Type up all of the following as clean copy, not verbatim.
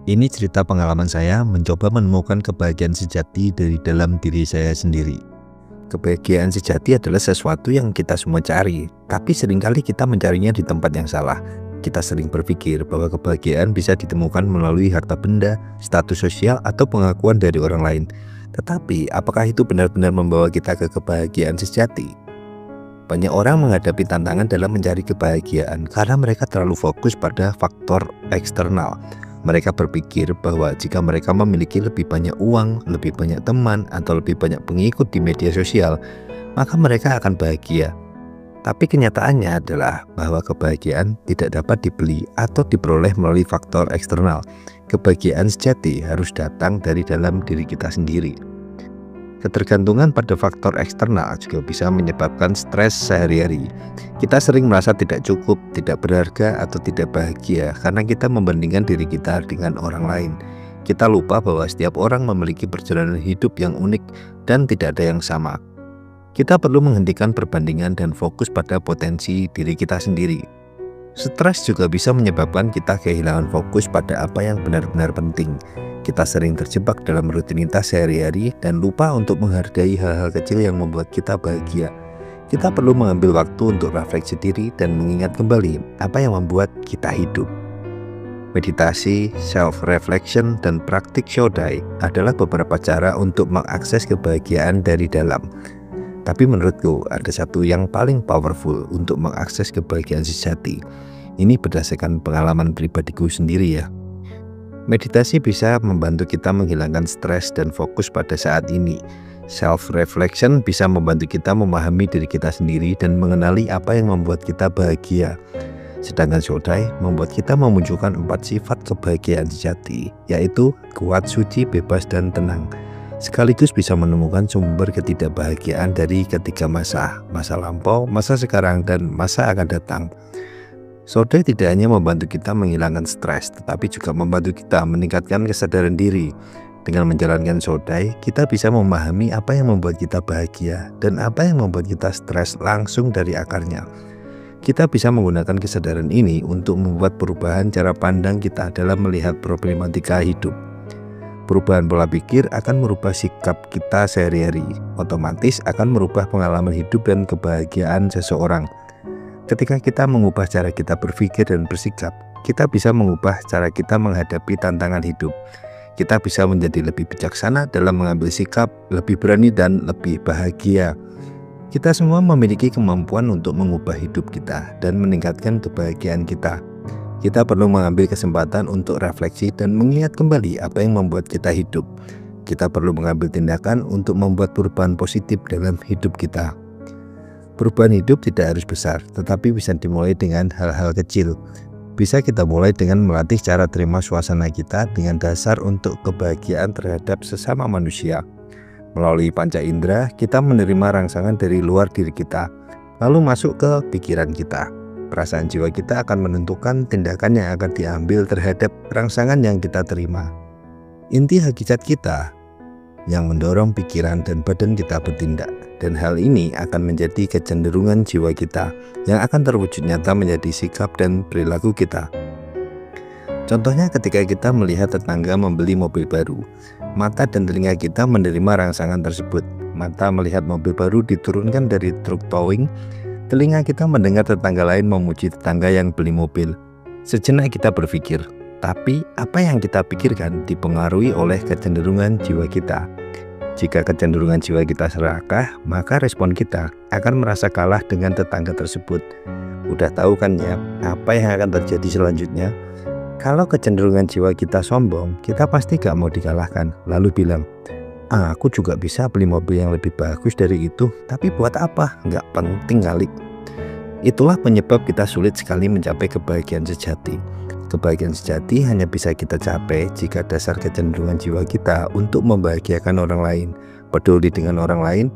Ini cerita pengalaman saya mencoba menemukan kebahagiaan sejati dari dalam diri saya sendiri. Kebahagiaan sejati adalah sesuatu yang kita semua cari, tapi seringkali kita mencarinya di tempat yang salah. Kita sering berpikir bahwa kebahagiaan bisa ditemukan melalui harta benda, status sosial, atau pengakuan dari orang lain. Tetapi, apakah itu benar-benar membawa kita ke kebahagiaan sejati? Banyak orang menghadapi tantangan dalam mencari kebahagiaan karena mereka terlalu fokus pada faktor eksternal. Mereka berpikir bahwa jika mereka memiliki lebih banyak uang, lebih banyak teman, atau lebih banyak pengikut di media sosial, maka mereka akan bahagia. Tapi kenyataannya adalah bahwa kebahagiaan tidak dapat dibeli atau diperoleh melalui faktor eksternal. Kebahagiaan sejati harus datang dari dalam diri kita sendiri. Ketergantungan pada faktor eksternal juga bisa menyebabkan stres sehari-hari. Kita sering merasa tidak cukup, tidak berharga, atau tidak bahagia karena kita membandingkan diri kita dengan orang lain. Kita lupa bahwa setiap orang memiliki perjalanan hidup yang unik dan tidak ada yang sama. Kita perlu menghentikan perbandingan dan fokus pada potensi diri kita sendiri. Stres juga bisa menyebabkan kita kehilangan fokus pada apa yang benar-benar penting. Kita sering terjebak dalam rutinitas sehari-hari dan lupa untuk menghargai hal-hal kecil yang membuat kita bahagia. Kita perlu mengambil waktu untuk refleksi diri dan mengingat kembali apa yang membuat kita hidup. Meditasi, self-reflection, dan praktik Shodhai adalah beberapa cara untuk mengakses kebahagiaan dari dalam. Tapi menurutku ada satu yang paling powerful untuk mengakses kebahagiaan sejati. Ini berdasarkan pengalaman pribadiku sendiri ya. Meditasi bisa membantu kita menghilangkan stres dan fokus pada saat ini. Self-reflection bisa membantu kita memahami diri kita sendiri dan mengenali apa yang membuat kita bahagia. Sedangkan Shodhai membuat kita memunculkan 4 sifat kebahagiaan sejati, yaitu kuat, suci, bebas, dan tenang. Sekaligus bisa menemukan sumber ketidakbahagiaan dari ketiga masa lampau, masa sekarang, dan masa akan datang. Shodhai tidak hanya membantu kita menghilangkan stres, tetapi juga membantu kita meningkatkan kesadaran diri. Dengan menjalankan Shodhai, kita bisa memahami apa yang membuat kita bahagia dan apa yang membuat kita stres langsung dari akarnya. Kita bisa menggunakan kesadaran ini untuk membuat perubahan cara pandang kita dalam melihat problematika hidup. Perubahan pola pikir akan merubah sikap kita sehari-hari, otomatis akan merubah pengalaman hidup dan kebahagiaan seseorang. Ketika kita mengubah cara kita berpikir dan bersikap, kita bisa mengubah cara kita menghadapi tantangan hidup. Kita bisa menjadi lebih bijaksana dalam mengambil sikap, lebih berani, dan lebih bahagia. Kita semua memiliki kemampuan untuk mengubah hidup kita dan meningkatkan kebahagiaan kita. Kita perlu mengambil kesempatan untuk refleksi dan mengingat kembali apa yang membuat kita hidup. Kita perlu mengambil tindakan untuk membuat perubahan positif dalam hidup kita. Perubahan hidup tidak harus besar, tetapi bisa dimulai dengan hal-hal kecil. Bisa kita mulai dengan melatih cara terima suasana kita dengan dasar untuk kebahagiaan terhadap sesama manusia. Melalui panca indera, kita menerima rangsangan dari luar diri kita, lalu masuk ke pikiran kita. Perasaan jiwa kita akan menentukan tindakan yang akan diambil terhadap rangsangan yang kita terima. Inti hakikat kita yang mendorong pikiran dan badan kita bertindak, dan hal ini akan menjadi kecenderungan jiwa kita yang akan terwujud nyata menjadi sikap dan perilaku kita. Contohnya ketika kita melihat tetangga membeli mobil baru, mata dan telinga kita menerima rangsangan tersebut. Mata melihat mobil baru diturunkan dari truk towing, telinga kita mendengar tetangga lain memuji tetangga yang beli mobil. Sejenak kita berpikir, tapi apa yang kita pikirkan dipengaruhi oleh kecenderungan jiwa kita. Jika kecenderungan jiwa kita serakah, maka respon kita akan merasa kalah dengan tetangga tersebut. Udah tahu kan ya, apa yang akan terjadi selanjutnya? Kalau kecenderungan jiwa kita sombong, kita pasti gak mau dikalahkan, lalu bilang, aku juga bisa beli mobil yang lebih bagus dari itu, tapi buat apa? Gak penting kali. Itulah penyebab kita sulit sekali mencapai kebahagiaan sejati. Kebahagiaan sejati hanya bisa kita capai jika dasar kecenderungan jiwa kita untuk membahagiakan orang lain, peduli dengan orang lain,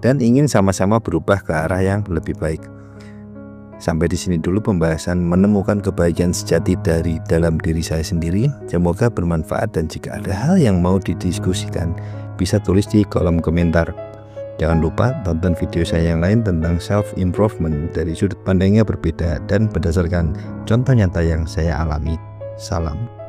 dan ingin sama-sama berubah ke arah yang lebih baik. Sampai di sini dulu pembahasan menemukan kebahagiaan sejati dari dalam diri saya sendiri. Semoga bermanfaat, dan jika ada hal yang mau didiskusikan, bisa tulis di kolom komentar. Jangan lupa tonton video saya yang lain tentang self-improvement dari sudut pandangnya berbeda dan berdasarkan contoh nyata yang saya alami. Salam.